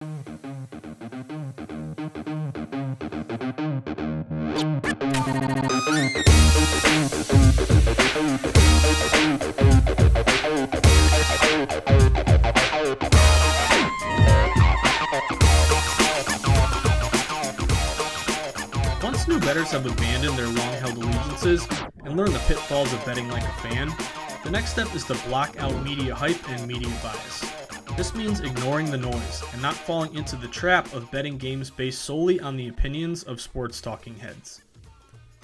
Once new bettors have abandoned their long-held allegiances and learned the pitfalls of betting like a fan, the next step is to block out media hype and media bias. This means ignoring the noise and not falling into the trap of betting games based solely on the opinions of sports talking heads.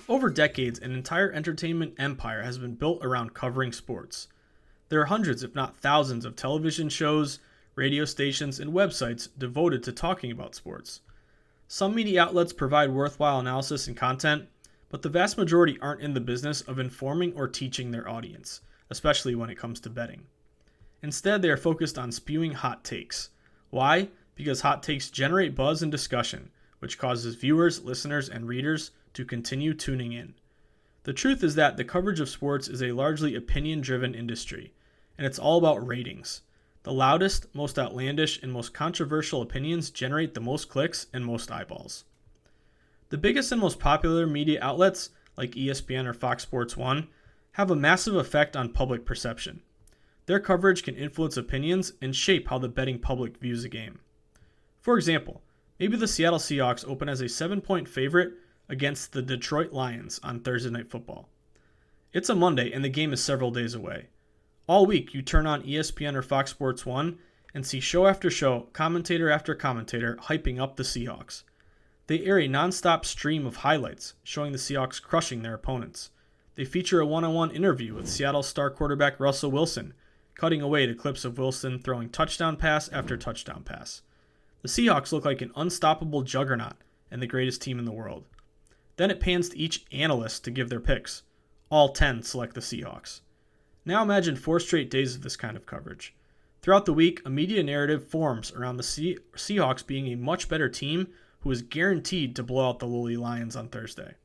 Over decades, an entire entertainment empire has been built around covering sports. There are hundreds, if not thousands, of television shows, radio stations, and websites devoted to talking about sports. Some media outlets provide worthwhile analysis and content, but the vast majority aren't in the business of informing or teaching their audience, especially when it comes to betting. Instead, they are focused on spewing hot takes. Why? Because hot takes generate buzz and discussion, which causes viewers, listeners, and readers to continue tuning in. The truth is that the coverage of sports is a largely opinion-driven industry, and it's all about ratings. The loudest, most outlandish, and most controversial opinions generate the most clicks and most eyeballs. The biggest and most popular media outlets, like ESPN or Fox Sports 1, have a massive effect on public perception. Their coverage can influence opinions and shape how the betting public views a game. For example, maybe the Seattle Seahawks open as a 7-point favorite against the Detroit Lions on Thursday Night Football. It's a Monday and the game is several days away. All week, you turn on ESPN or Fox Sports 1 and see show after show, commentator after commentator hyping up the Seahawks. They air a non-stop stream of highlights showing the Seahawks crushing their opponents. They feature a one-on-one interview with Seattle star quarterback Russell Wilson, cutting away to clips of Wilson throwing touchdown pass after touchdown pass. The Seahawks look like an unstoppable juggernaut and the greatest team in the world. Then it pans to each analyst to give their picks. All 10 select the Seahawks. Now imagine 4 straight days of this kind of coverage. Throughout the week, a media narrative forms around the Seahawks being a much better team who is guaranteed to blow out the lowly Lions on Thursday.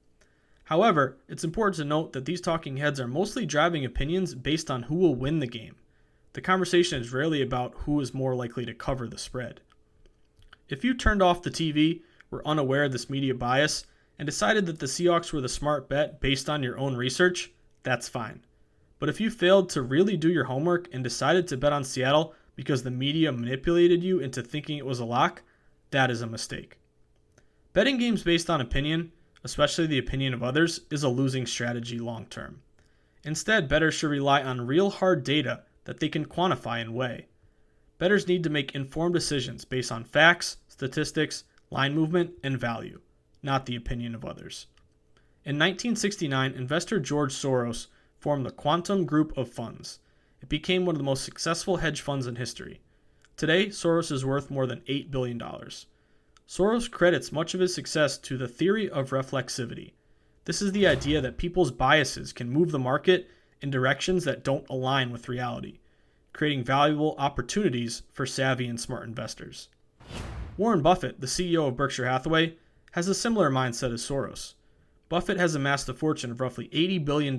However, it's important to note that these talking heads are mostly driving opinions based on who will win the game. The conversation is rarely about who is more likely to cover the spread. If you turned off the TV, were unaware of this media bias, and decided that the Seahawks were the smart bet based on your own research, that's fine. But if you failed to really do your homework and decided to bet on Seattle because the media manipulated you into thinking it was a lock, that is a mistake. Betting games based on opinion, especially the opinion of others, is a losing strategy long term. Instead, bettors should rely on real hard data that they can quantify and weigh. Bettors need to make informed decisions based on facts, statistics, line movement, and value, not the opinion of others. In 1969, investor George Soros formed the Quantum Group of Funds. It became one of the most successful hedge funds in history. Today, Soros is worth more than $8 billion. Soros credits much of his success to the theory of reflexivity. This is the idea that people's biases can move the market in directions that don't align with reality, creating valuable opportunities for savvy and smart investors. Warren Buffett, the CEO of Berkshire Hathaway, has a similar mindset as Soros. Buffett has amassed a fortune of roughly $80 billion.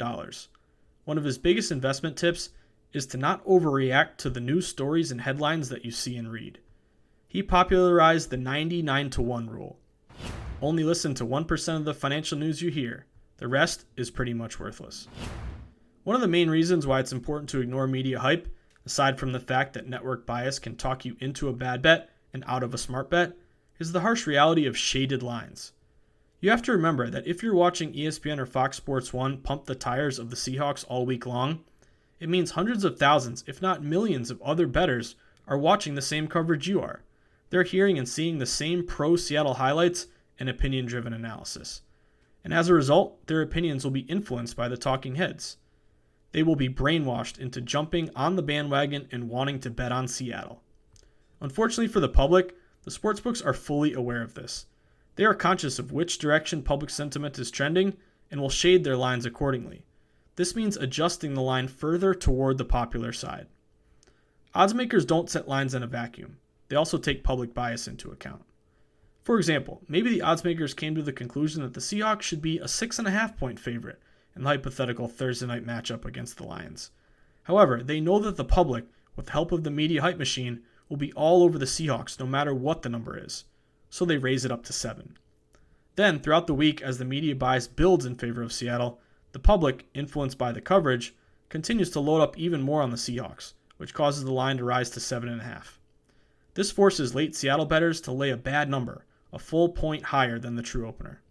One of his biggest investment tips is to not overreact to the news stories and headlines that you see and read. He popularized the 99-to-1 rule. Only listen to 1% of the financial news you hear. The rest is pretty much worthless. One of the main reasons why it's important to ignore media hype, aside from the fact that network bias can talk you into a bad bet and out of a smart bet, is the harsh reality of shaded lines. You have to remember that if you're watching ESPN or Fox Sports 1 pump the tires of the Seahawks all week long, it means hundreds of thousands, if not millions of other bettors are watching the same coverage you are. They're hearing and seeing the same pro-Seattle highlights and opinion-driven analysis. And as a result, their opinions will be influenced by the talking heads. They will be brainwashed into jumping on the bandwagon and wanting to bet on Seattle. Unfortunately for the public, the sportsbooks are fully aware of this. They are conscious of which direction public sentiment is trending and will shade their lines accordingly. This means adjusting the line further toward the popular side. Oddsmakers don't set lines in a vacuum. They also take public bias into account. For example, maybe the oddsmakers came to the conclusion that the Seahawks should be a 6.5-point favorite in the hypothetical Thursday night matchup against the Lions. However, they know that the public, with the help of the media hype machine, will be all over the Seahawks no matter what the number is, so they raise it up to 7. Then, throughout the week, as the media bias builds in favor of Seattle, the public, influenced by the coverage, continues to load up even more on the Seahawks, which causes the line to rise to 7.5. This forces late Seattle bettors to lay a bad number, a full point higher than the true opener.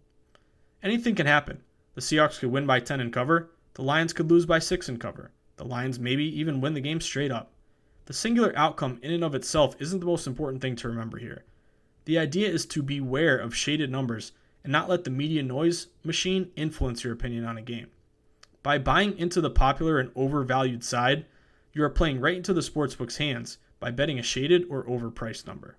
Anything can happen. The Seahawks could win by 10 and cover, the Lions could lose by 6 and cover, the Lions maybe even win the game straight up. The singular outcome in and of itself isn't the most important thing to remember here. The idea is to beware of shaded numbers and not let the media noise machine influence your opinion on a game. By buying into the popular and overvalued side, you are playing right into the sportsbook's hands by betting a shaded or overpriced number.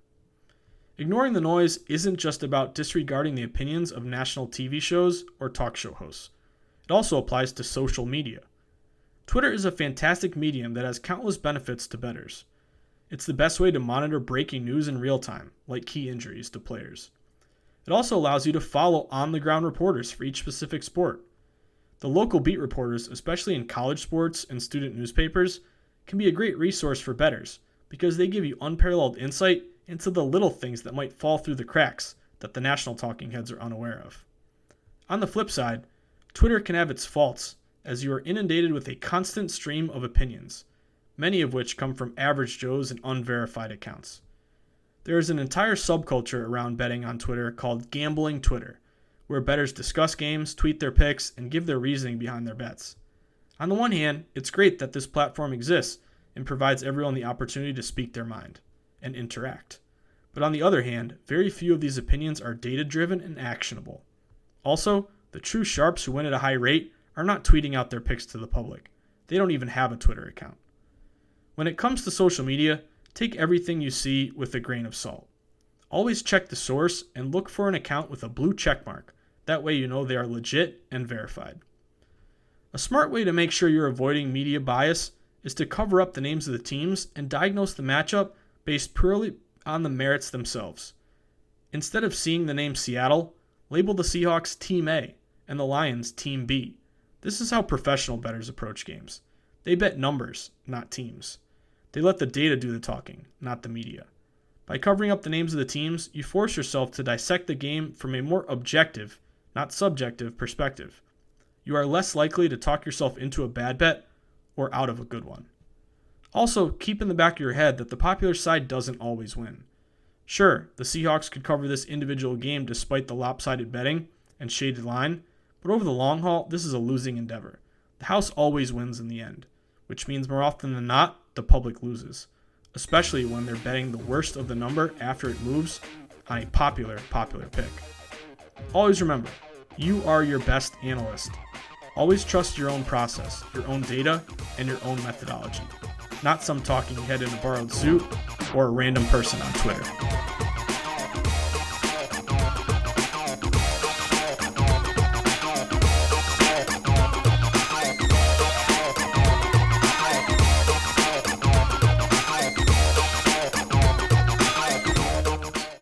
Ignoring the noise isn't just about disregarding the opinions of national TV shows or talk show hosts. It also applies to social media. Twitter is a fantastic medium that has countless benefits to bettors. It's the best way to monitor breaking news in real time, like key injuries to players. It also allows you to follow on-the-ground reporters for each specific sport. The local beat reporters, especially in college sports and student newspapers, can be a great resource for bettors because they give you unparalleled insight into the little things that might fall through the cracks that the national talking heads are unaware of. On the flip side, Twitter can have its faults as you are inundated with a constant stream of opinions, many of which come from average Joes and unverified accounts. There is an entire subculture around betting on Twitter called gambling Twitter, where bettors discuss games, tweet their picks, and give their reasoning behind their bets. On the one hand, it's great that this platform exists and provides everyone the opportunity to speak their mind and interact. But on the other hand, very few of these opinions are data-driven and actionable. Also, the true sharps who win at a high rate are not tweeting out their picks to the public. They don't even have a Twitter account. When it comes to social media, take everything you see with a grain of salt. Always check the source and look for an account with a blue check mark. That way you know they are legit and verified. A smart way to make sure you're avoiding media bias is to cover up the names of the teams and diagnose the matchup based purely on the merits themselves. Instead of seeing the name Seattle, label the Seahawks Team A and the Lions Team B. This is how professional bettors approach games. They bet numbers, not teams. They let the data do the talking, not the media. By covering up the names of the teams, you force yourself to dissect the game from a more objective, not subjective, perspective. You are less likely to talk yourself into a bad bet or out of a good one. Also, keep in the back of your head that the popular side doesn't always win. Sure, the Seahawks could cover this individual game despite the lopsided betting and shaded line, but over the long haul, this is a losing endeavor. The house always wins in the end, which means more often than not, the public loses, especially when they're betting the worst of the number after it moves on a popular pick. Always remember, you are your best analyst. Always trust your own process, your own data, and your own methodology, not some talking head in a borrowed suit or a random person on Twitter.